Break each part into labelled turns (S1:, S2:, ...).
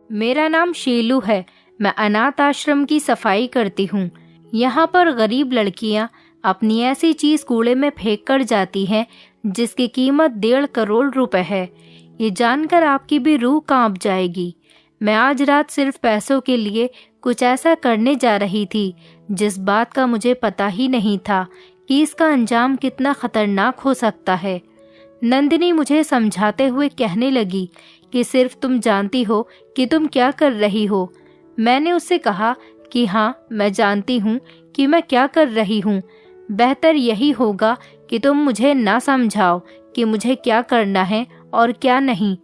S1: मेरा नाम शीलू है। मैं अनाथ आश्रम की सफाई करती हूँ। यहाँ पर गरीब लड़कियाँ अपनी ऐसी चीज़ कूड़े में फेंक कर जाती हैं जिसकी कीमत 1.5 करोड़ रुपए है। ये जानकर आपकी भी रूह कांप जाएगी। मैं आज रात सिर्फ पैसों के लिए कुछ ऐसा करने जा रही थी जिस बात का मुझे पता ही नहीं था कि इसका अंजाम कितना खतरनाक हो सकता है। नंदिनी मुझे समझाते हुए कहने लगी कि सिर्फ तुम जानती हो कि तुम क्या कर रही हो। मैंने उससे कहा कि हाँ, मैं जानती हूँ कि मैं क्या कर रही हूँ। बेहतर यही होगा कि तुम मुझे ना समझाओ कि मुझे क्या करना है और क्या नहीं।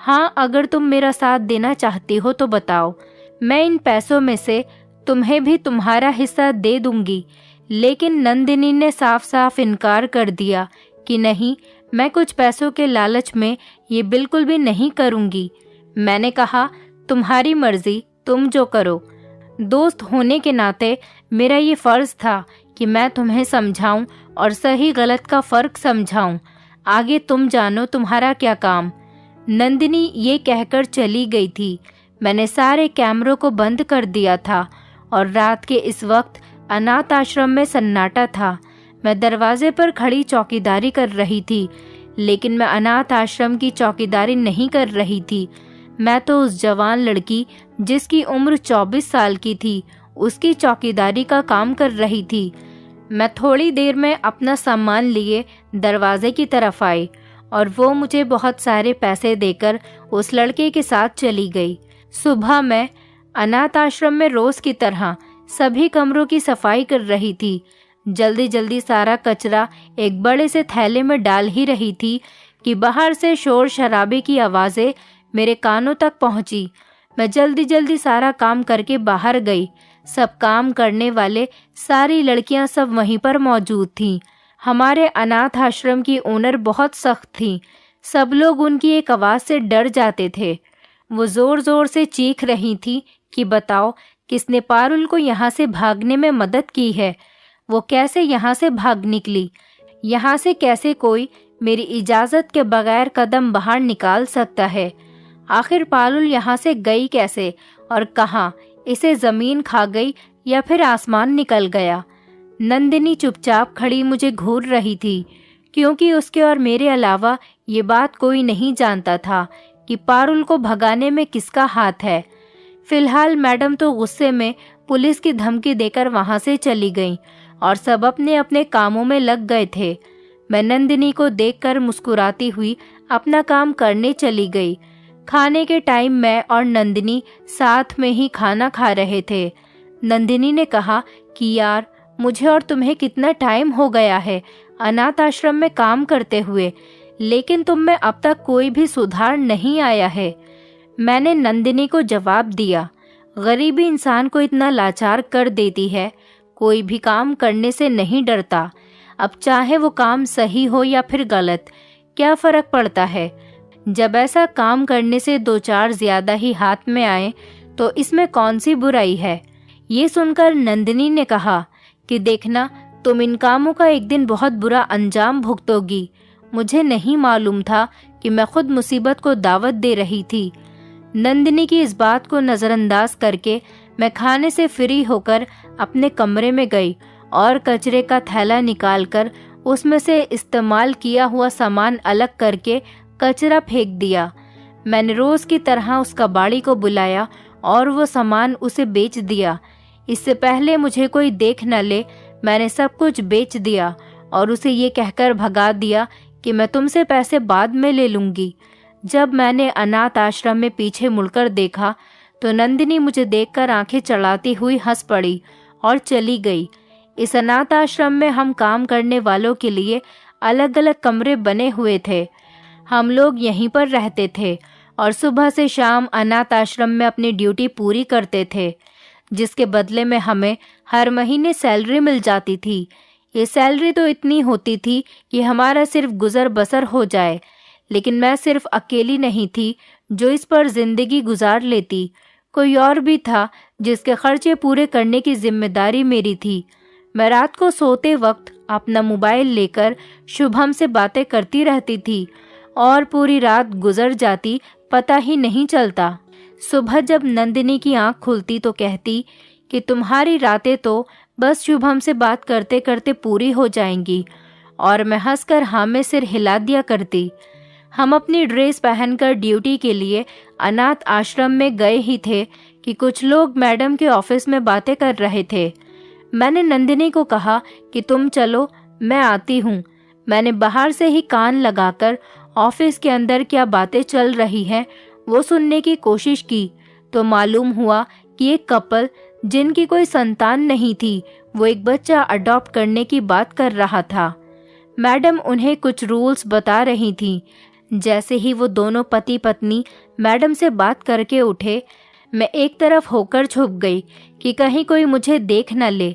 S1: हाँ, अगर तुम मेरा साथ देना चाहती हो तो बताओ। मैं इन पैसों में से तुम्हें भी तुम्हारा हिस्सा दे दूंगी। लेकिन नंदिनी ने साफ साफ इनकार कर दिया कि नहीं, मैं कुछ पैसों के लालच में ये बिल्कुल भी नहीं करूंगी। मैंने कहा, तुम्हारी मर्जी, तुम जो करो। दोस्त होने के नाते मेरा ये फ़र्ज़ था कि मैं तुम्हें समझाऊं और सही गलत का फ़र्क समझाऊं। आगे तुम जानो तुम्हारा क्या काम। नंदिनी ये कहकर चली गई थी। मैंने सारे कैमरों को बंद कर दिया था और रात के इस वक्त अनाथ आश्रम में सन्नाटा था। मैं दरवाजे पर खड़ी चौकीदारी कर रही थी, लेकिन मैं अनाथ आश्रम की चौकीदारी नहीं कर रही थी। मैं तो उस जवान लड़की जिसकी उम्र 24 साल की थी, उसकी चौकीदारी का काम कर रही थी। मैं थोड़ी देर में अपना सामान लिए दरवाजे की तरफ आई और वो मुझे बहुत सारे पैसे देकर उस लड़के के साथ चली गई। सुबह मैं अनाथ आश्रम में रोज़ की तरह सभी कमरों की सफाई कर रही थी। जल्दी जल्दी सारा कचरा एक बड़े से थैले में डाल ही रही थी कि बाहर से शोर शराबे की आवाज़ें मेरे कानों तक पहुंची। मैं जल्दी जल्दी सारा काम करके बाहर गई। सब काम करने वाले, सारी लड़कियां सब वहीं पर मौजूद थीं। हमारे अनाथ आश्रम की ओनर बहुत सख्त थी। सब लोग उनकी एक आवाज़ से डर जाते थे। वो ज़ोर ज़ोर से चीख रही थी कि बताओ, किसने पारुल को यहाँ से भागने में मदद की है? वो कैसे यहाँ से भाग निकली? यहाँ से कैसे कोई मेरी इजाज़त के बगैर कदम बाहर निकाल सकता है? आखिर पारुल यहाँ से गई कैसे और कहाँ? इसे ज़मीन खा गई या फिर आसमान निकल गया? नंदिनी चुपचाप खड़ी मुझे घूर रही थी, क्योंकि उसके और मेरे अलावा ये बात कोई नहीं जानता था कि पारुल को भगाने में किसका हाथ है। फिलहाल मैडम तो गुस्से में पुलिस की धमकी देकर वहाँ से चली गईं और सब अपने अपने कामों में लग गए थे। मैं नंदिनी को देखकर मुस्कुराती हुई अपना काम करने चली गई। खाने के टाइम मैं और नंदिनी साथ में ही खाना खा रहे थे। नंदिनी ने कहा कि यार, मुझे और तुम्हें कितना टाइम हो गया है अनाथ आश्रम में काम करते हुए, लेकिन तुम में अब तक कोई भी सुधार नहीं आया है। मैंने नंदिनी को जवाब दिया, गरीबी इंसान को इतना लाचार कर देती है। कोई भी काम करने से नहीं डरता। अब चाहे वो काम सही हो या फिर गलत, क्या फ़र्क पड़ता है? जब ऐसा काम करने से 2-4 ज़्यादा ही हाथ में आए तो इसमें कौन सी बुराई है? ये सुनकर नंदिनी ने कहा कि देखना, तुम इन कामों का एक दिन बहुत बुरा अंजाम भुगतोगी। मुझे नहीं मालूम था कि मैं खुद मुसीबत को दावत दे रही थी। नंदिनी की इस बात को नज़रअंदाज करके मैं खाने से फ्री होकर अपने कमरे में गई और कचरे का थैला निकालकर उसमें से इस्तेमाल किया हुआ सामान अलग करके कचरा फेंक दिया। मैंने रोज़ की तरह उस कबाड़ी को बुलाया और वो सामान उसे बेच दिया। इससे पहले मुझे कोई देख न ले, मैंने सब कुछ बेच दिया और उसे ये कहकर भगा दिया कि मैं तुमसे पैसे बाद में ले लूँगी। जब मैंने अनाथ आश्रम में पीछे मुड़कर देखा तो नंदिनी मुझे देखकर आंखें चढ़ाती हुई हंस पड़ी और चली गई। इस अनाथ आश्रम में हम काम करने वालों के लिए अलग अलग कमरे बने हुए थे। हम लोग यहीं पर रहते थे और सुबह से शाम अनाथ आश्रम में अपनी ड्यूटी पूरी करते थे, जिसके बदले में हमें हर महीने सैलरी मिल जाती थी। ये सैलरी तो इतनी होती थी कि हमारा सिर्फ गुजर बसर हो जाए, लेकिन मैं सिर्फ अकेली नहीं थी जो इस पर जिंदगी गुजार लेती। कोई और भी था जिसके खर्चे पूरे करने की जिम्मेदारी मेरी थी। मैं रात को सोते वक्त अपना मोबाइल लेकर शुभम से बातें करती रहती थी और पूरी रात गुजर जाती पता ही नहीं चलता। सुबह जब नंदिनी की आंख खुलती तो कहती कि तुम्हारी रातें तो बस शुभम से बात करते करते पूरी हो जाएंगी, और मैं हंसकर हाँ में सिर हिला दिया करती। हम अपनी ड्रेस पहनकर ड्यूटी के लिए अनाथ आश्रम में गए ही थे कि कुछ लोग मैडम के ऑफिस में बातें कर रहे थे। मैंने नंदिनी को कहा कि तुम चलो, मैं आती हूँ। मैंने बाहर से ही कान लगाकर ऑफिस के अंदर क्या बातें चल रही हैं वो सुनने की कोशिश की तो मालूम हुआ कि एक कपल जिनकी कोई संतान नहीं थी वो एक बच्चा अडॉप्ट करने की बात कर रहा था। मैडम उन्हें कुछ रूल्स बता रही थी। जैसे ही वो दोनों पति पत्नी मैडम से बात करके उठे, मैं एक तरफ होकर छुप गई कि कहीं कोई मुझे देख न ले।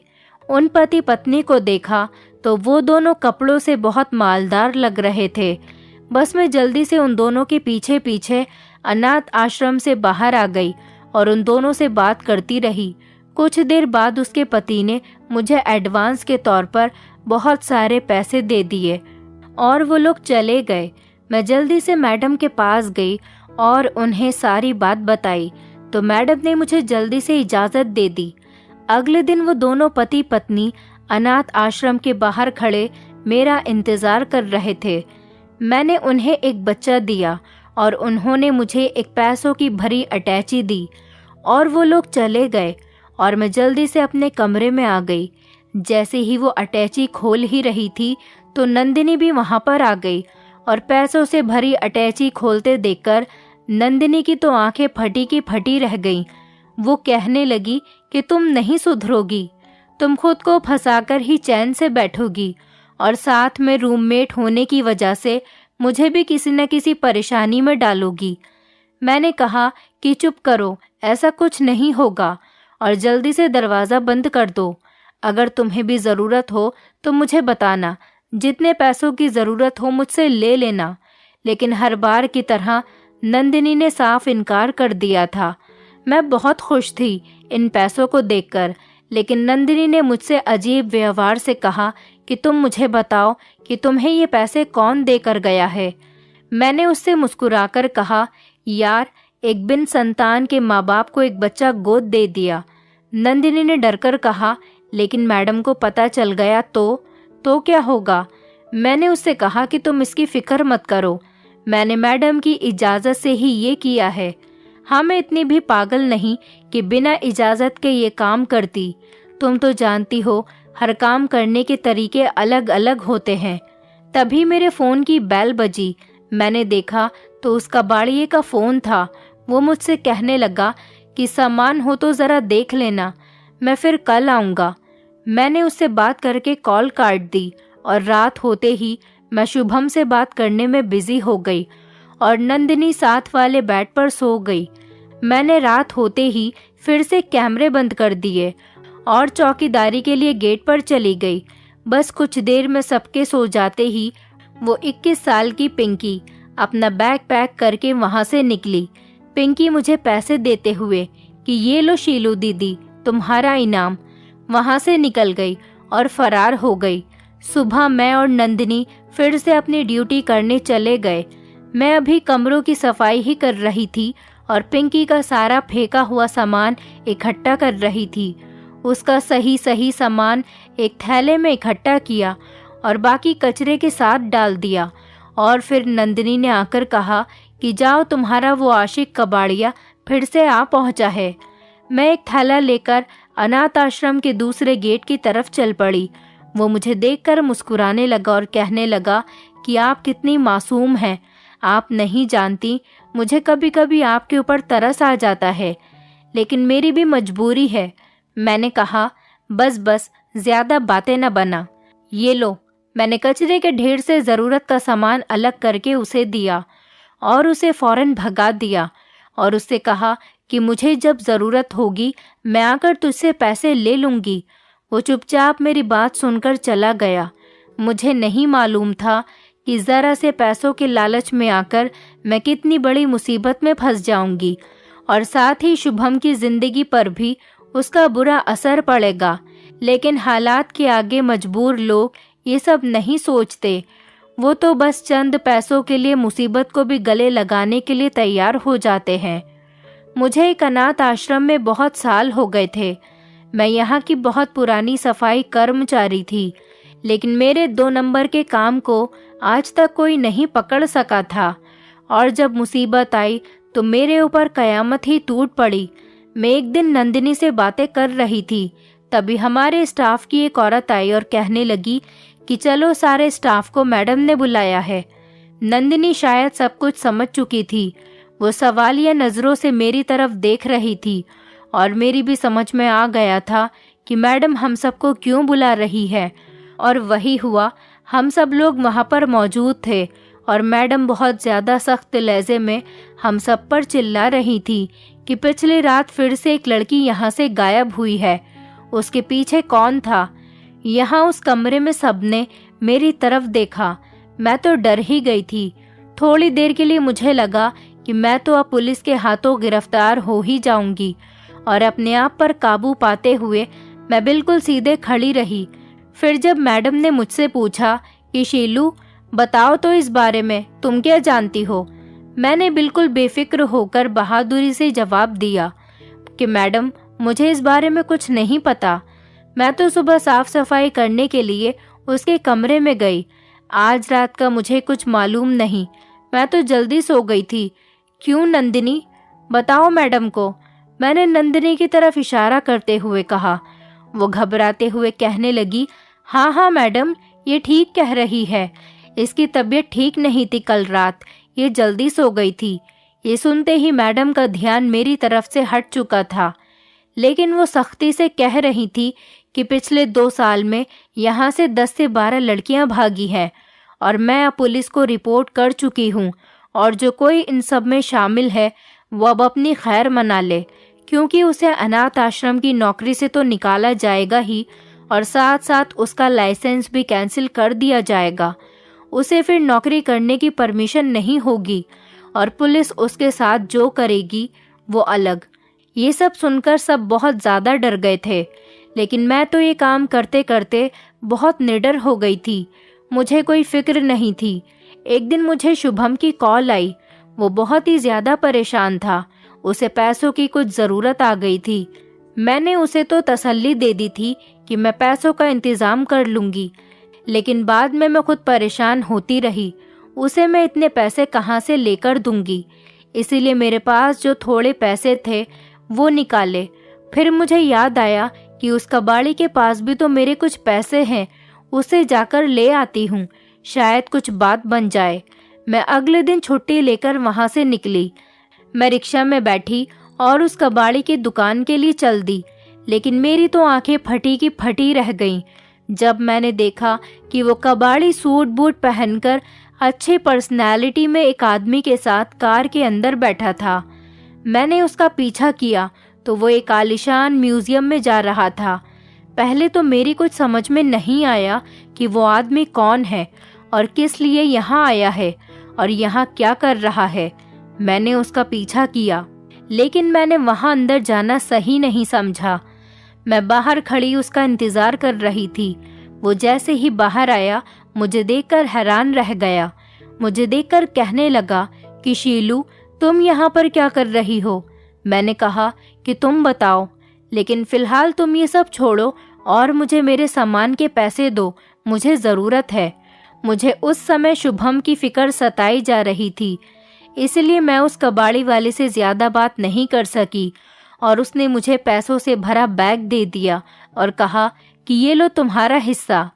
S1: उन पति पत्नी को देखा तो वो दोनों कपड़ों से बहुत मालदार लग रहे थे। बस मैं जल्दी से उन दोनों के पीछे पीछे अनाथ आश्रम से बाहर आ गई और उन दोनों से बात करती रही। कुछ देर बाद उसके पति ने मुझे एडवांस के तौर पर बहुत सारे पैसे दे दिए और वो लोग चले गए। मैं जल्दी से मैडम के पास गई और उन्हें सारी बात बताई तो मैडम ने मुझे जल्दी से इजाज़त दे दी। अगले दिन वो दोनों पति पत्नी अनाथ आश्रम के बाहर खड़े मेरा इंतज़ार कर रहे थे। मैंने उन्हें एक बच्चा दिया और उन्होंने मुझे एक पैसों की भरी अटैची दी और वो लोग चले गए और मैं जल्दी से अपने कमरे में आ गई। जैसे ही वो अटैची खोल ही रही थी तो नंदिनी भी वहाँ पर आ गई और पैसों से भरी अटैची खोलते देखकर नंदिनी की तो आंखें फटी की फटी रह गईं। वो कहने लगी कि तुम नहीं सुधरोगी, तुम खुद को फंसाकर ही चैन से बैठोगी और साथ में रूममेट होने की वजह से मुझे भी किसी न किसी परेशानी में डालोगी। मैंने कहा कि चुप करो, ऐसा कुछ नहीं होगा और जल्दी से दरवाज़ा बंद कर दो। अगर तुम्हें भी ज़रूरत हो तो मुझे बताना, जितने पैसों की ज़रूरत हो मुझसे ले लेना। लेकिन हर बार की तरह नंदिनी ने साफ इनकार कर दिया था। मैं बहुत खुश थी इन पैसों को देखकर, लेकिन नंदिनी ने मुझसे अजीब व्यवहार से कहा कि तुम मुझे बताओ कि तुम्हें ये पैसे कौन देकर गया है। मैंने उससे मुस्कुराकर कहा, यार, एक बिन संतान के माँ बाप को एक बच्चा गोद दे दिया। नंदिनी ने डरकर कहा, लेकिन मैडम को पता चल गया तो क्या होगा? मैंने उससे कहा कि तुम इसकी फिक्र मत करो, मैंने मैडम की इजाज़त से ही ये किया है। हाँ, मैं इतनी भी पागल नहीं कि बिना इजाज़त के ये काम करती। तुम तो जानती हो हर काम करने के तरीके अलग अलग होते हैं। तभी मेरे फ़ोन की बेल बजी। मैंने देखा तो उसका बाड़िए का फ़ोन था। वो मुझसे कहने लगा कि सामान हो तो ज़रा देख लेना, मैं फिर कल आऊँगा। मैंने उससे बात करके कॉल काट दी और रात होते ही मैं शुभम से बात करने में बिजी हो गई और नंदिनी साथ वाले बेड पर सो गई। मैंने रात होते ही फिर से कैमरे बंद कर दिए और चौकीदारी के लिए गेट पर चली गई। बस कुछ देर में सबके सो जाते ही वो 21 साल की पिंकी अपना बैग पैक करके वहाँ से निकली। पिंकी मुझे पैसे देते हुए कि ये लो शीलू दीदी, तुम्हारा इनाम, वहाँ से निकल गई और फरार हो गई। सुबह मैं और नंदिनी फिर से अपनी ड्यूटी करने चले गए। मैं अभी कमरों की सफाई ही कर रही थी और पिंकी का सारा फेंका हुआ सामान इकट्ठा कर रही थी। उसका सही सामान एक थैले में इकट्ठा किया और बाकी कचरे के साथ डाल दिया और फिर नंदिनी ने आकर कहा कि जाओ, तुम्हारा वो आशिक कबाड़िया फिर से आ पहुंचा है। मैं एक थैला लेकर अनाथ आश्रम के दूसरे गेट की तरफ चल पड़ी। वो मुझे देखकर मुस्कुराने लगा और कहने लगा कि आप कितनी मासूम हैं, आप नहीं जानती, मुझे कभी कभी आपके ऊपर तरस आ जाता है, लेकिन मेरी भी मजबूरी है। मैंने कहा, बस ज़्यादा बातें न बना, ये लो। मैंने कचरे के ढेर से ज़रूरत का सामान अलग करके उसे दिया और उसे फ़ौरन भगा दिया और उससे कहा कि मुझे जब ज़रूरत होगी मैं आकर तुझसे पैसे ले लूँगी। वो चुपचाप मेरी बात सुनकर चला गया। मुझे नहीं मालूम था कि ज़रा से पैसों के लालच में आकर मैं कितनी बड़ी मुसीबत में फंस जाऊंगी और साथ ही शुभम की ज़िंदगी पर भी उसका बुरा असर पड़ेगा। लेकिन हालात के आगे मजबूर लोग ये सब नहीं सोचते। वो तो बस चंद पैसों के लिए मुसीबत को भी गले लगाने के लिए तैयार हो जाते हैं। मुझे एक अनाथ आश्रम में बहुत साल हो गए थे। मैं यहाँ की बहुत पुरानी सफाई कर्मचारी थी, लेकिन मेरे 2 नंबर के काम को आज तक कोई नहीं पकड़ सका था। और जब मुसीबत आई तो मेरे ऊपर कयामत ही टूट पड़ी। मैं एक दिन नंदिनी से बातें कर रही थी, तभी हमारे स्टाफ की एक औरत आई और कहने लगी कि चलो सारे स्टाफ को मैडम ने बुलाया है। नंदिनी शायद सब कुछ समझ चुकी थी। वो सवालिया नज़रों से मेरी तरफ देख रही थी और मेरी भी समझ में आ गया था कि मैडम हम सबको क्यों बुला रही है। और वही हुआ। हम सब लोग वहाँ पर मौजूद थे और मैडम बहुत ज़्यादा सख्त लहजे में हम सब पर चिल्ला रही थी कि पिछली रात फिर से एक लड़की यहाँ से गायब हुई है। उसके पीछे कौन था? यहाँ उस कमरे में सबने मेरी तरफ देखा। मैं तो डर ही गई थी। थोड़ी देर के लिए मुझे लगा कि मैं तो अब पुलिस के हाथों गिरफ्तार हो ही जाऊंगी। और अपने आप पर काबू पाते हुए मैं बिल्कुल सीधे खड़ी रही। फिर जब मैडम ने मुझसे पूछा कि शीलू बताओ तो इस बारे में तुम क्या जानती हो, मैंने बिल्कुल बेफिक्र होकर बहादुरी से जवाब दिया कि मैडम मुझे इस बारे में कुछ नहीं पता। मैं तो सुबह साफ सफाई करने के लिए उसके कमरे में गई। आज रात का मुझे कुछ मालूम नहीं। मैं तो जल्दी सो गई थी। क्यों नंदिनी, बताओ मैडम को, मैंने नंदिनी की तरफ इशारा करते हुए कहा। वो घबराते हुए कहने लगी, हाँ हाँ मैडम, ये ठीक कह रही है। इसकी तबीयत ठीक नहीं थी कल रात, ये जल्दी सो गई थी। ये सुनते ही मैडम का ध्यान मेरी तरफ से हट चुका था, लेकिन वो सख्ती से कह रही थी कि पिछले 2 साल में यहाँ से 10 से 12 लड़कियाँ भागी हैं और मैं अब पुलिस को रिपोर्ट कर चुकी हूँ। और जो कोई इन सब में शामिल है वो अब अपनी खैर मना ले, क्योंकि उसे अनाथ आश्रम की नौकरी से तो निकाला जाएगा ही और साथ साथ उसका लाइसेंस भी कैंसिल कर दिया जाएगा। उसे फिर नौकरी करने की परमिशन नहीं होगी और पुलिस उसके साथ जो करेगी वो अलग। ये सब सुनकर सब बहुत ज़्यादा डर गए थे, लेकिन मैं तो ये काम करते करते बहुत निडर हो गई थी। मुझे कोई फिक्र नहीं थी। एक दिन मुझे शुभम की कॉल आई। वो बहुत ही ज़्यादा परेशान था। उसे पैसों की कुछ ज़रूरत आ गई थी। मैंने उसे तो तसल्ली दे दी थी कि मैं पैसों का इंतज़ाम कर लूँगी, लेकिन बाद में मैं खुद परेशान होती रही। उसे मैं इतने पैसे कहाँ से लेकर दूँगी? इसीलिए मेरे पास जो थोड़े पैसे थे वो निकाले। फिर मुझे याद आया कि उस कबाड़ी के पास भी तो मेरे कुछ पैसे हैं, उसे जाकर ले आती हूँ, शायद कुछ बात बन जाए। मैं अगले दिन छुट्टी लेकर वहाँ से निकली। मैं रिक्शा में बैठी और उस कबाड़ी की दुकान के लिए चल दी, लेकिन मेरी तो आंखें फटी की फटी रह गईं जब मैंने देखा कि वो कबाड़ी सूट बूट पहनकर अच्छी पर्सनैलिटी में एक आदमी के साथ कार के अंदर बैठा था। मैंने उसका पीछा किया तो वो एक आलीशान म्यूजियम में जा रहा था। पहले तो मेरी कुछ समझ में नहीं आया कि वो आदमी कौन है और किस लिए यहाँ आया है और यहाँ क्या कर रहा है। मैंने उसका पीछा किया, लेकिन मैंने वहाँ अंदर जाना सही नहीं समझा। मैं बाहर खड़ी उसका इंतज़ार कर रही थी। वो जैसे ही बाहर आया मुझे देखकर हैरान रह गया। मुझे देखकर कहने लगा कि शीलू तुम यहाँ पर क्या कर रही हो? मैंने कहा कि तुम बताओ, लेकिन फ़िलहाल तुम ये सब छोड़ो और मुझे मेरे सामान के पैसे दो, मुझे ज़रूरत है। मुझे उस समय शुभम की फ़िक्र सताई जा रही थी, इसलिए मैं उस कबाड़ी वाले से ज़्यादा बात नहीं कर सकी और उसने मुझे पैसों से भरा बैग दे दिया और कहा कि ये लो तुम्हारा हिस्सा।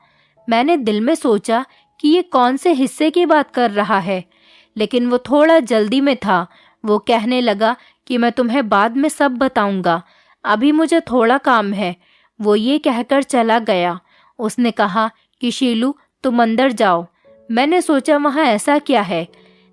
S1: मैंने दिल में सोचा कि ये कौन से हिस्से की बात कर रहा है, लेकिन वो थोड़ा जल्दी में था। वो कहने लगा कि मैं तुम्हें बाद में सब बताऊंगा, अभी मुझे थोड़ा काम है। वो ये कहकर चला गया। उसने कहा कि शीलू तुम अंदर जाओ। मैंने सोचा वहाँ ऐसा क्या है,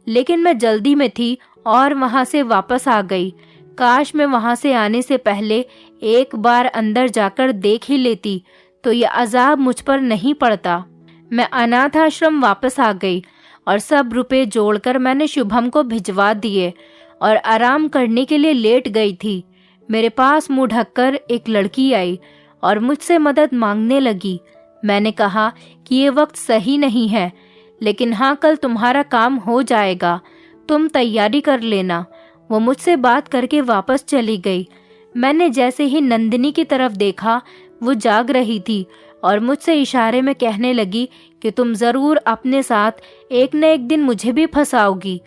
S1: लेकिन मैं जल्दी में थी और वहाँ से वापस आ गई। काश मैं वहाँ से आने से पहले एक बार अंदर जाकर देख ही लेती तो ये अजाब मुझ पर नहीं पड़ता। मैं अनाथ आश्रम वापस आ गई और सब रुपए जोड़कर मैंने शुभम को भिजवा दिए और आराम करने के लिए लेट गई थी। मेरे पास मुंह ढककर एक लड़की आई और मुझसे मदद मांगने लगी। मैंने कहा कि ये वक्त सही नहीं है, लेकिन हाँ, कल तुम्हारा काम हो जाएगा, तुम तैयारी कर लेना। वो मुझसे बात करके वापस चली गई। मैंने जैसे ही नंदिनी की तरफ देखा, वो जाग रही थी और मुझसे इशारे में कहने लगी कि तुम ज़रूर अपने साथ एक न एक दिन मुझे भी फंसाओगी।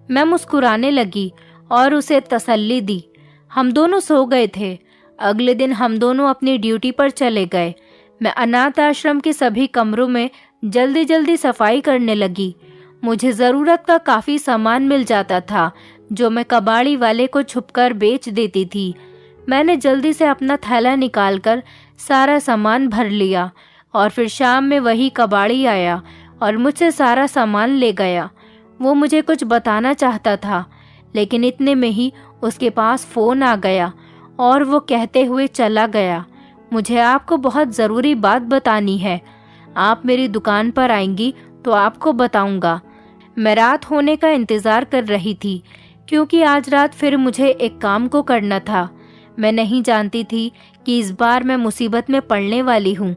S1: मैं मुस्कुराने लगी और उसे तसल्ली दी। हम दोनों सो गए थे। अगले दिन हम दोनों अपनी ड्यूटी पर चले गए। मैं अनाथ आश्रम के सभी कमरों में जल्दी जल्दी सफाई करने लगी। मुझे ज़रूरत का काफ़ी सामान मिल जाता था, जो मैं कबाड़ी वाले को छुपकर बेच देती थी। मैंने जल्दी से अपना थैला निकालकर सारा सामान भर लिया और फिर शाम में वही कबाड़ी आया और मुझसे सारा सामान ले गया। वो मुझे कुछ बताना चाहता था, लेकिन इतने में ही उसके पास फ़ोन आ गया और वो कहते हुए चला गया, मुझे आपको बहुत ज़रूरी बात बतानी है। आप मेरी दुकान पर आएंगी तो आपको बताऊंगा। मैं रात होने का इंतज़ार कर रही थी, क्योंकि आज रात फिर मुझे एक काम को करना था। मैं नहीं जानती थी कि इस बार मैं मुसीबत में पड़ने वाली हूँ।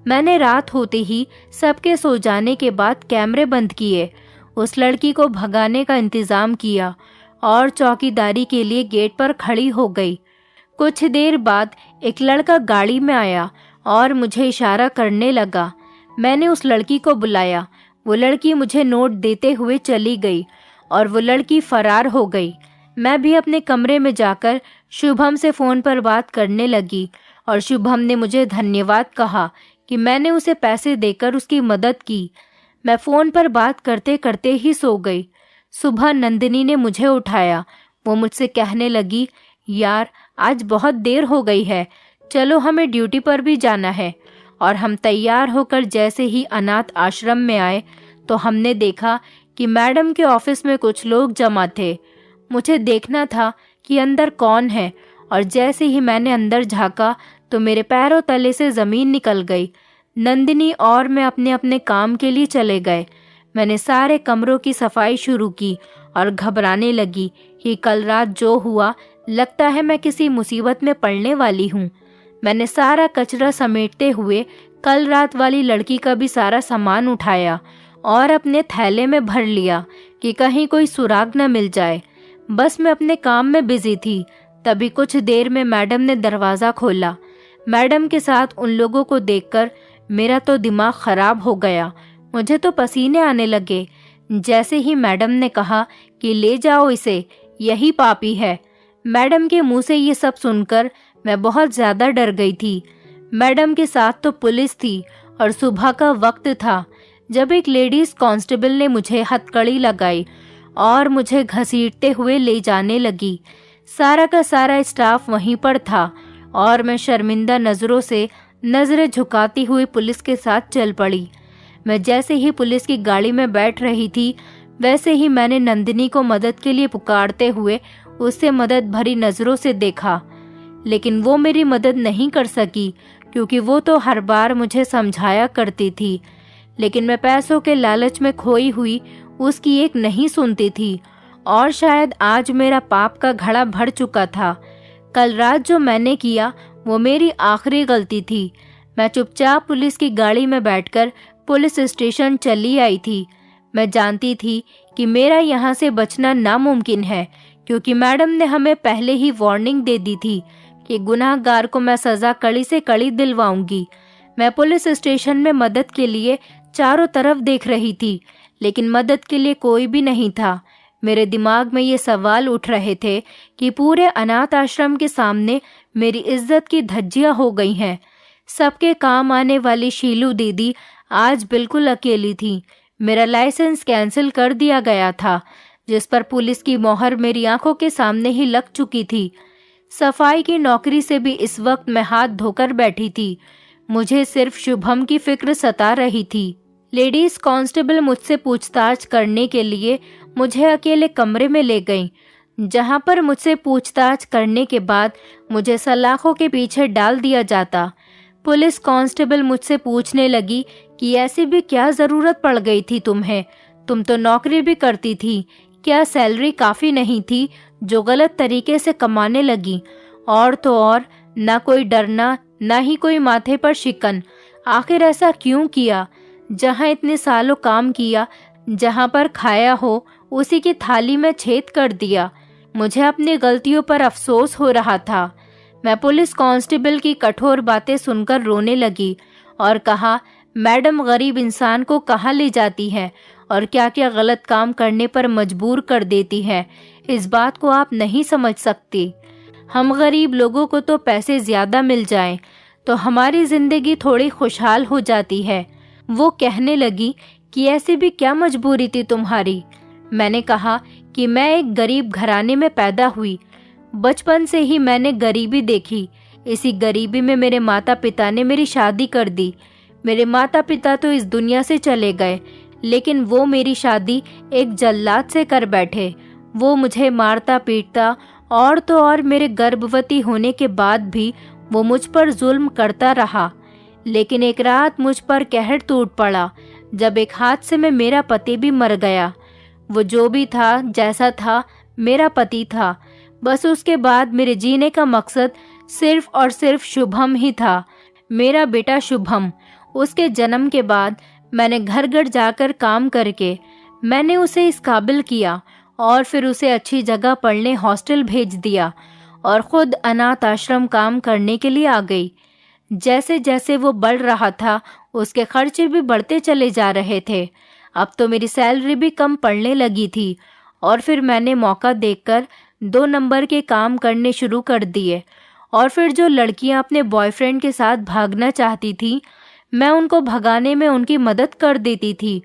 S1: मैंने रात होते ही सबके सो जाने के बाद कैमरे बंद किए, उस लड़की को भगाने का इंतज़ाम किया और चौकीदारी के लिए गेट पर खड़ी हो गई। कुछ देर बाद एक लड़का गाड़ी में आया और मुझे इशारा करने लगा। मैंने उस लड़की को बुलाया। वो लड़की मुझे नोट देते हुए चली गई और वो लड़की फरार हो गई। मैं भी अपने कमरे में जाकर शुभम से फ़ोन पर बात करने लगी और शुभम ने मुझे धन्यवाद कहा कि मैंने उसे पैसे देकर उसकी मदद की। मैं फ़ोन पर बात करते करते ही सो गई। सुबह नंदिनी ने मुझे उठाया। वो मुझसे कहने लगी, यार आज बहुत देर हो गई है, चलो हमें ड्यूटी पर भी जाना है। और हम तैयार होकर जैसे ही अनाथ आश्रम में आए तो हमने देखा कि मैडम के ऑफिस में कुछ लोग जमा थे। मुझे देखना था कि अंदर कौन है, और जैसे ही मैंने अंदर झांका तो मेरे पैरों तले से ज़मीन निकल गई। नंदिनी और मैं अपने अपने काम के लिए चले गए। मैंने सारे कमरों की सफाई शुरू की और घबराने लगी कि कल रात जो हुआ, लगता है मैं किसी मुसीबत में पड़ने वाली हूँ। मैंने सारा कचरा समेटते हुए कल रात वाली लड़की का भी सारा सामान उठाया और अपने थैले में भर लिया कि कहीं कोई सुराग न मिल जाए। बस मैं अपने काम में बिजी थी। तभी कुछ देर में मैडम ने दरवाज़ा खोला। मैडम के साथ उन लोगों को देखकर मेरा तो दिमाग खराब हो गया। मुझे तो पसीने आने लगे। जैसे ही मैडम ने कहा कि ले जाओ इसे, यही पापी है। मैडम के मुंह से ये सब सुनकर मैं बहुत ज़्यादा डर गई थी। मैडम के साथ तो पुलिस थी और सुबह का वक्त था जब एक लेडीज़ कांस्टेबल ने मुझे हथकड़ी लगाई और मुझे घसीटते हुए ले जाने लगी। सारा का सारा स्टाफ वहीं पर था और मैं शर्मिंदा नज़रों से नज़रें झुकाती हुई पुलिस के साथ चल पड़ी। मैं जैसे ही पुलिस की गाड़ी में बैठ रही थी, वैसे ही मैंने नंदिनी को मदद के लिए पुकारते हुए उससे मदद भरी नज़रों से देखा, लेकिन वो मेरी मदद नहीं कर सकी, क्योंकि वो तो हर बार मुझे समझाया करती थी, लेकिन मैं पैसों के लालच में खोई हुई उसकी एक नहीं सुनती थी। और शायद आज मेरा पाप का घड़ा भर चुका था। कल रात जो मैंने किया वो मेरी आखिरी गलती थी। मैं चुपचाप पुलिस की गाड़ी में बैठकर पुलिस स्टेशन चली आई थी। मैं जानती थी कि मेरा यहाँ से बचना नामुमकिन है, क्योंकि मैडम ने हमें पहले ही वार्निंग दे दी थी कि गुनाहगार को मैं सज़ा कड़ी से कड़ी दिलवाऊंगी। मैं पुलिस स्टेशन में मदद के लिए चारों तरफ देख रही थी, लेकिन मदद के लिए कोई भी नहीं था। मेरे दिमाग में ये सवाल उठ रहे थे कि पूरे अनाथ आश्रम के सामने मेरी इज्जत की धज्जियां हो गई हैं। सबके काम आने वाली शीलू दीदी आज बिल्कुल अकेली थी। मेरा लाइसेंस कैंसिल कर दिया गया था, जिस पर पुलिस की मोहर मेरी आंखों के सामने ही लग चुकी थी। सफाई की नौकरी से भी इस वक्त मैं हाथ धोकर बैठी थी। मुझे सिर्फ शुभम की फिक्र सता रही थी। लेडीज कांस्टेबल मुझसे पूछताछ करने के लिए मुझे अकेले कमरे में ले गईं, जहां पर मुझसे पूछताछ करने के बाद मुझे सलाखों के पीछे डाल दिया जाता। पुलिस कांस्टेबल मुझसे पूछने लगी कि ऐसी भी क्या ज़रूरत पड़ गई थी तुम्हें, तुम तो नौकरी भी करती थी, क्या सैलरी काफ़ी नहीं थी जो गलत तरीके से कमाने लगी? और तो और, ना कोई डरना, ना ही कोई माथे पर शिकन। आखिर ऐसा क्यों किया? जहाँ इतने सालों काम किया, जहाँ पर खाया हो, उसी की थाली में छेद कर दिया। मुझे अपनी गलतियों पर अफसोस हो रहा था। मैं पुलिस कांस्टेबल की कठोर बातें सुनकर रोने लगी और कहा, मैडम गरीब इंसान को कहाँ ले जाती है और क्या क्या गलत काम करने पर मजबूर कर देती है, इस बात को आप नहीं समझ सकती। हम गरीब लोगों को तो पैसे ज़्यादा मिल जाएं तो हमारी ज़िंदगी थोड़ी खुशहाल हो जाती है। वो कहने लगी कि ऐसी भी क्या मजबूरी थी तुम्हारी। मैंने कहा कि मैं एक गरीब घराने में पैदा हुई। बचपन से ही मैंने गरीबी देखी। इसी गरीबी में मेरे माता पिता ने मेरी शादी कर दी। मेरे माता पिता तो इस दुनिया से चले गए, लेकिन वो मेरी शादी एक जल्लाद से कर बैठे। वो मुझे मारता पीटता और तो और मेरे गर्भवती होने के बाद भी वो मुझ पर जुल्म करता रहा। लेकिन एक रात मुझ पर कहर टूट पड़ा जब एक हादसे में मेरा पति भी मर गया। वो जो भी था, जैसा था, मेरा पति था। बस उसके बाद मेरे जीने का मकसद सिर्फ और सिर्फ शुभम ही था, मेरा बेटा शुभम। उसके जन्म के बाद मैंने घर घर जाकर काम करके मैंने उसे इस काबिल किया और फिर उसे अच्छी जगह पढ़ने हॉस्टल भेज दिया और खुद अनाथ आश्रम काम करने के लिए आ गई। जैसे जैसे वो बढ़ रहा था, उसके खर्चे भी बढ़ते चले जा रहे थे। अब तो मेरी सैलरी भी कम पड़ने लगी थी और फिर मैंने मौका देखकर 2 नंबर के काम करने शुरू कर दिए। और फिर जो लड़कियां अपने बॉयफ्रेंड के साथ भागना चाहती थी, मैं उनको भगाने में उनकी मदद कर देती थी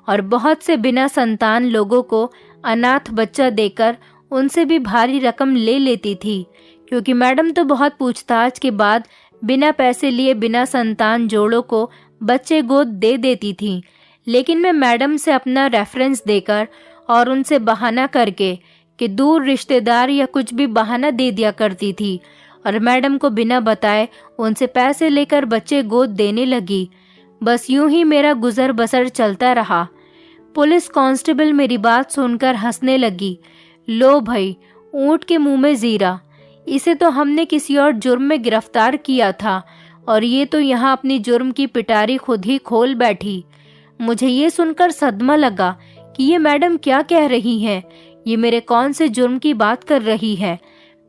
S1: और बहुत से बिना संतान लोगों को अनाथ बच्चा देकर उनसे भी भारी रकम ले लेती थी, क्योंकि मैडम तो बहुत पूछताछ के बाद बिना पैसे लिए बिना संतान जोड़ों को बच्चे गोद दे देती थी। लेकिन मैं मैडम से अपना रेफरेंस देकर और उनसे बहाना करके कि दूर रिश्तेदार या कुछ भी बहाना दे दिया करती थी और मैडम को बिना बताए उनसे पैसे लेकर बच्चे गोद देने लगी। बस यूं ही मेरा गुजर बसर चलता रहा। पुलिस कांस्टेबल मेरी बात सुनकर हंसने लगी। लो भाई, ऊंट के मुंह में जीरा। इसे तो हमने किसी और जुर्म में गिरफ्तार किया था और ये तो यहाँ अपनी जुर्म की पिटारी खुद ही खोल बैठी। मुझे ये सुनकर सदमा लगा कि ये मैडम क्या कह रही हैं, ये मेरे कौन से जुर्म की बात कर रही है।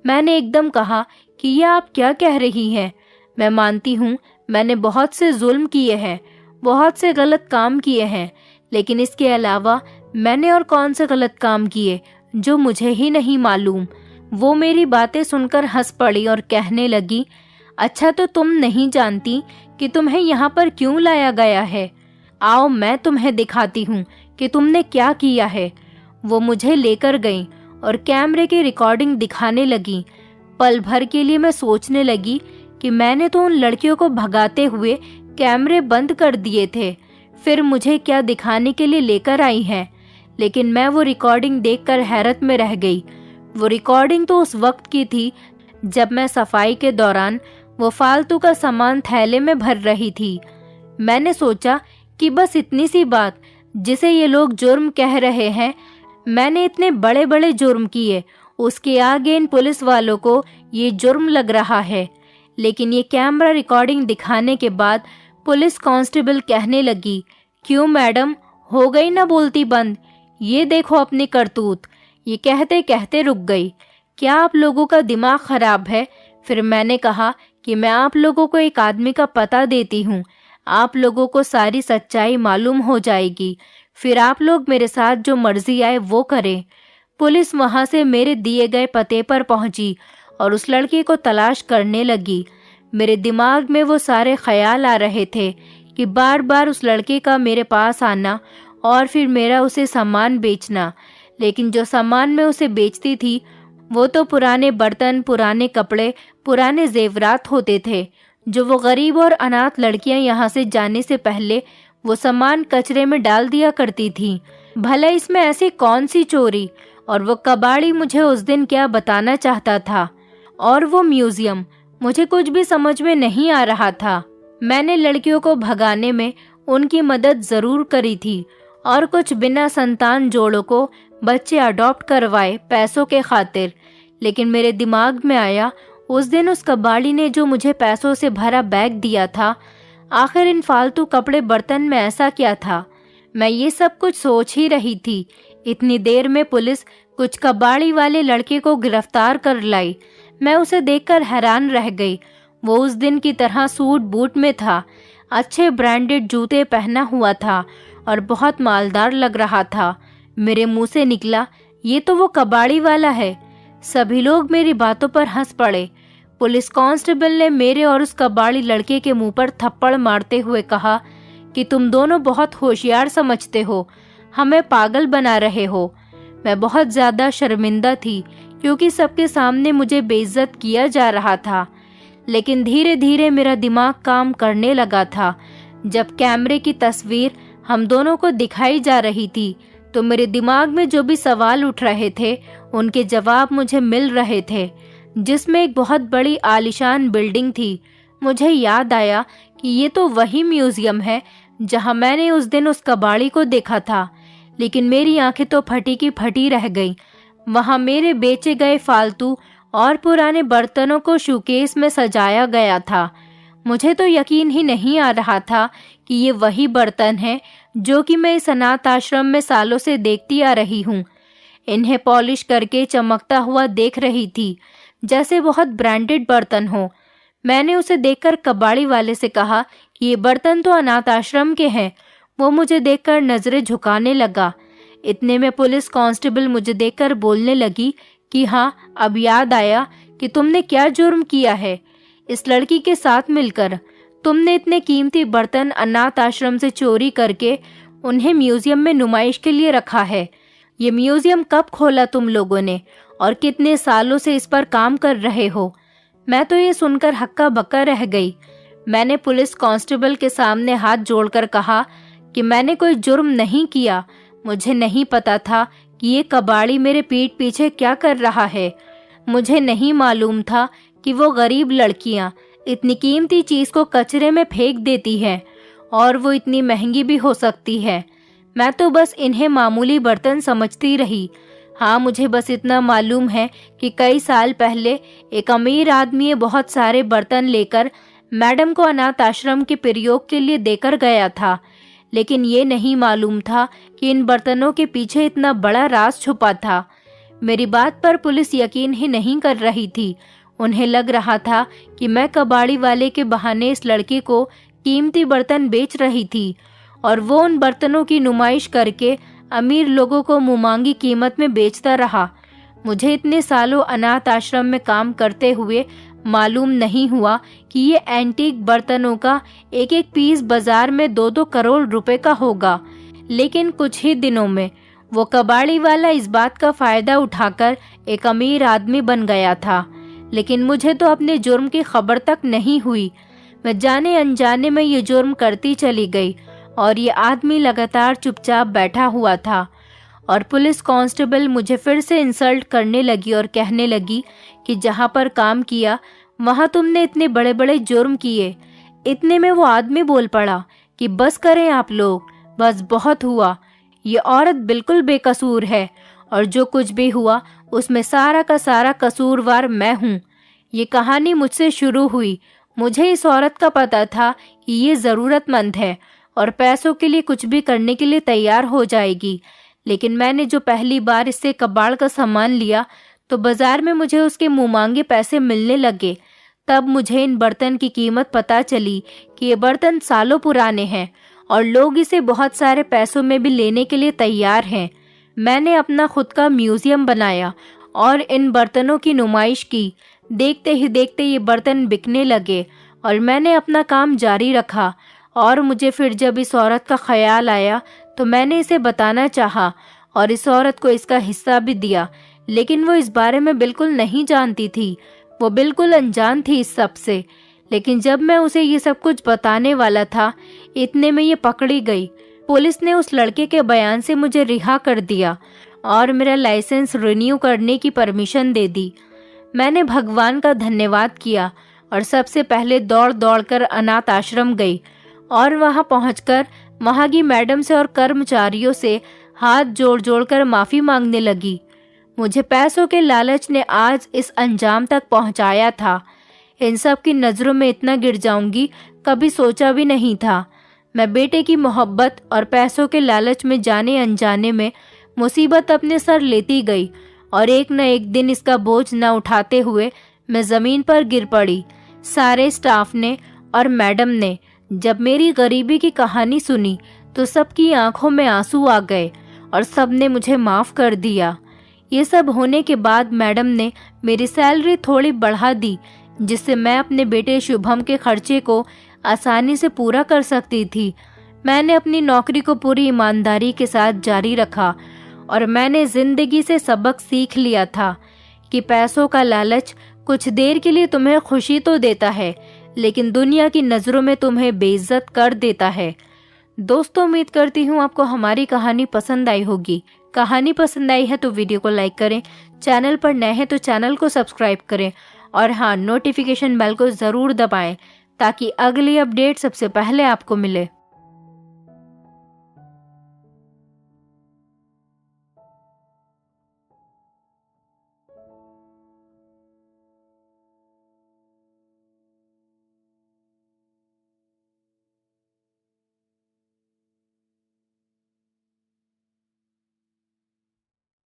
S1: मैंने एकदम कहा कि ये आप क्या कह रही हैं। मैं मानती हूँ मैंने बहुत से जुल्म किए हैं, बहुत से गलत काम किए हैं, लेकिन इसके अलावा मैंने और कौन से गलत काम किए जो मुझे ही नहीं मालूम। वो मेरी बातें सुनकर हंस पड़ी और कहने लगी, अच्छा तो तुम नहीं जानती कि तुम्हें यहाँ पर क्यों लाया गया है। आओ मैं तुम्हें दिखाती हूँ कि तुमने क्या किया है। वो मुझे लेकर गई और कैमरे की रिकॉर्डिंग दिखाने लगी। पल भर के लिए मैं सोचने लगी कि मैंने तो उन लड़कियों को भगाते हुए कैमरे बंद कर दिए थे, फिर मुझे क्या दिखाने के लिए लेकर आई हैं। लेकिन मैं वो रिकॉर्डिंग देखकर हैरत में रह गई। वो रिकॉर्डिंग तो उस वक्त की थी जब मैं सफाई के दौरान वो फालतू का सामान थैले में भर रही थी। मैंने सोचा कि बस इतनी सी बात, जिसे ये लोग जुर्म कह रहे हैं, मैंने इतने बड़े बड़े जुर्म किए, उसके आगे इन पुलिस वालों को ये जुर्म लग रहा है। लेकिन ये कैमरा रिकॉर्डिंग दिखाने के बाद पुलिस कांस्टेबल कहने लगी, क्यों मैडम, हो गई ना बोलती बंद, ये देखो अपनी करतूत। ये कहते कहते रुक गई। क्या आप लोगों का दिमाग खराब है? फिर मैंने कहा कि मैं आप लोगों को एक आदमी का पता देती हूँ, आप लोगों को सारी सच्चाई मालूम हो जाएगी, फिर आप लोग मेरे साथ जो मर्जी आए वो करें। पुलिस वहाँ से मेरे दिए गए पते पर पहुँची और उस लड़की को तलाश करने लगी। मेरे दिमाग में वो सारे ख्याल आ रहे थे कि बार बार उस लड़के का मेरे पास आना और फिर मेरा उसे सामान बेचना। लेकिन जो सामान मैं उसे बेचती थी वो तो पुराने बर्तन, पुराने कपड़े, पुराने जेवरात होते थे, जो वो गरीब और अनाथ लड़कियां यहाँ से जाने से पहले वो सामान कचरे में डाल दिया करती थी। भला इसमें ऐसी कौन सी चोरी? और वो कबाड़ी मुझे उस दिन क्या बताना चाहता था? और वो म्यूजियम, मुझे कुछ भी समझ में नहीं आ रहा था। मैंने लड़कियों को भगाने में उनकी मदद जरूर करी थी और कुछ बिना संतान जोड़ों को बच्चे अडॉप्ट करवाए पैसों के खातिर। लेकिन मेरे दिमाग में आया, उस दिन उस कबाड़ी ने जो मुझे पैसों से भरा बैग दिया था, आखिर इन फालतू कपड़े बर्तन में ऐसा क्या था? मैं ये सब कुछ सोच ही रही थी। इतनी देर में पुलिस कुछ कबाड़ी वाले लड़के को गिरफ्तार कर लाई। मैं उसे देखकर हैरान रह गई। वो उस दिन की तरह सूट बूट में था, अच्छे ब्रांडेड जूते पहना हुआ था और बहुत मालदार लग रहा था। मेरे मुंह से निकला, ये तो वो कबाड़ी वाला है। सभी लोग मेरी बातों पर हंस पड़े। पुलिस कांस्टेबल ने मेरे और उस कबाड़ी लड़के के मुंह पर थप्पड़ मारते हुए कहा कि तुम दोनों बहुत होशियार समझते हो, हमें पागल बना रहे हो। मैं बहुत ज्यादा शर्मिंदा थी क्योंकि सबके सामने मुझे बेइज्जत किया जा रहा था। लेकिन धीरे धीरे मेरा दिमाग काम करने लगा था। जब कैमरे की तस्वीर हम दोनों को दिखाई जा रही थी तो मेरे दिमाग में जो भी सवाल उठ रहे थे उनके जवाब मुझे मिल रहे थे, जिसमें एक बहुत बड़ी आलीशान बिल्डिंग थी। मुझे याद आया कि ये तो वही म्यूजियम है जहां मैंने उस दिन उस कबाड़ी को देखा था। लेकिन मेरी आंखें तो फटी की फटी रह गईं। वहां मेरे बेचे गए फालतू और पुराने बर्तनों को शोकेस में सजाया गया था। मुझे तो यकीन ही नहीं आ रहा था कि ये वही बर्तन हैं जो कि मैं इस अनाथ आश्रम में सालों से देखती आ रही हूँ। इन्हें पॉलिश करके चमकता हुआ देख रही थी, जैसे बहुत ब्रांडेड बर्तन हो। मैंने उसे देखकर कबाड़ी वाले से कहा कि ये बर्तन तो अनाथ आश्रम के हैं। वो मुझे देखकर नजरें झुकाने लगा। इतने में पुलिस कांस्टेबल मुझे देखकर बोलने लगी कि हाँ, अब याद आया कि तुमने क्या जुर्म किया है। इस लड़की के साथ मिलकर तुमने इतने कीमती बर्तन अनाथ आश्रम से चोरी करके उन्हें म्यूजियम में नुमाइश के लिए रखा है। ये म्यूजियम कब खोला तुम लोगों ने और कितने सालों से इस पर काम कर रहे हो? मैं तो ये सुनकर हक्का बक्का रह गई। मैंने पुलिस कांस्टेबल के सामने हाथ जोड़कर कहा कि मैंने कोई जुर्म नहीं किया। मुझे नहीं पता था कि ये कबाड़ी मेरे पीठ पीछे क्या कर रहा है। मुझे नहीं मालूम था कि वो गरीब लड़कियां इतनी कीमती चीज को कचरे में फेंक देती हैं और वो इतनी महंगी भी हो सकती है। मैं तो बस इन्हें मामूली बर्तन समझती रही। हाँ, मुझे बस इतना मालूम है कि कई साल पहले एक अमीर आदमी बहुत सारे बर्तन लेकर मैडम को अनाथ आश्रम के प्रयोग के लिए देकर गया था। लेकिन ये नहीं मालूम था कि इन बर्तनों के पीछे इतना बड़ा राज छुपा था। मेरी बात पर पुलिस यकीन ही नहीं कर रही थी। उन्हें लग रहा था कि मैं कबाड़ी वाले के बहाने इस लड़के को कीमती बर्तन बेच रही थी और वो उन बर्तनों की नुमाइश करके अमीर लोगों को मुमांगी कीमत में बेचता रहा। मुझे इतने सालों अनाथ आश्रम में काम करते हुए मालूम नहीं हुआ कि ये एंटीक बर्तनों का एक एक पीस बाजार में 2-2 करोड़ रुपए का होगा। लेकिन कुछ ही दिनों में वो कबाड़ी वाला इस बात का फायदा उठाकर एक अमीर आदमी बन गया था। लेकिन मुझे तो अपने जुर्म की खबर तक नहीं हुई। मैं जाने अनजाने में ये जुर्म करती चली गई और ये आदमी लगातार चुपचाप बैठा हुआ था। और पुलिस कांस्टेबल मुझे फिर से इंसल्ट करने लगी और कहने लगी कि जहाँ पर काम किया वहाँ तुमने इतने बड़े बड़े जुर्म किए। इतने में वो आदमी बोल पड़ा कि बस करें आप लोग, बस बहुत हुआ। ये औरत बिल्कुल बेकसूर है और जो कुछ भी हुआ उसमें सारा का सारा कसूरवार मैं हूँ। ये कहानी मुझसे शुरू हुई। मुझे इस औरत का पता था कि ये ज़रूरतमंद है और पैसों के लिए कुछ भी करने के लिए तैयार हो जाएगी। लेकिन मैंने जो पहली बार इससे कबाड़ का सामान लिया तो बाजार में मुझे उसके मुंहमांगे पैसे मिलने लगे। तब मुझे इन बर्तन की कीमत पता चली कि ये बर्तन सालों पुराने हैं और लोग इसे बहुत सारे पैसों में भी लेने के लिए तैयार हैं। मैंने अपना खुद का म्यूजियम बनाया और इन बर्तनों की नुमाइश की। देखते ही देखते ये बर्तन बिकने लगे और मैंने अपना काम जारी रखा। और मुझे फिर जब इस औरत का ख्याल आया तो मैंने इसे बताना चाहा और इस औरत को इसका हिस्सा भी दिया। लेकिन वो इस बारे में बिल्कुल नहीं जानती थी, वो बिल्कुल अनजान थी इस सब से। लेकिन जब मैं उसे ये सब कुछ बताने वाला था इतने में ये पकड़ी गई। पुलिस ने उस लड़के के बयान से मुझे रिहा कर दिया और मेरा लाइसेंस रिन्यू करने की परमिशन दे दी। मैंने भगवान का धन्यवाद किया और सबसे पहले दौड़ दौड़ कर अनाथ आश्रम गई और वहां पहुंचकर वहां की मैडम से और कर्मचारियों से हाथ जोड़ जोड़ कर माफ़ी मांगने लगी। मुझे पैसों के लालच ने आज इस अंजाम तक पहुंचाया था। इन सब की नज़रों में इतना गिर जाऊंगी कभी सोचा भी नहीं था। मैं बेटे की मोहब्बत और पैसों के लालच में जाने अनजाने में मुसीबत अपने सर लेती गई और एक न एक दिन इसका बोझ न उठाते हुए मैं ज़मीन पर गिर पड़ी। सारे स्टाफ ने और मैडम ने जब मेरी गरीबी की कहानी सुनी तो सबकी आंखों में आंसू आ गए और सब ने मुझे माफ़ कर दिया। ये सब होने के बाद मैडम ने मेरी सैलरी थोड़ी बढ़ा दी, जिससे मैं अपने बेटे शुभम के खर्चे को आसानी से पूरा कर सकती थी। मैंने अपनी नौकरी को पूरी ईमानदारी के साथ जारी रखा और मैंने ज़िंदगी से सबक सीख लिया था कि पैसों का लालच कुछ देर के लिए तुम्हें खुशी तो देता है, लेकिन दुनिया की नज़रों में तुम्हें बेइज्जत कर देता है। दोस्तों, उम्मीद करती हूँ आपको हमारी कहानी पसंद आई होगी। कहानी पसंद आई है तो वीडियो को लाइक करें, चैनल पर नए हैं तो चैनल को सब्सक्राइब करें और हाँ, नोटिफिकेशन बेल को ज़रूर दबाएं ताकि अगली अपडेट सबसे पहले आपको मिले।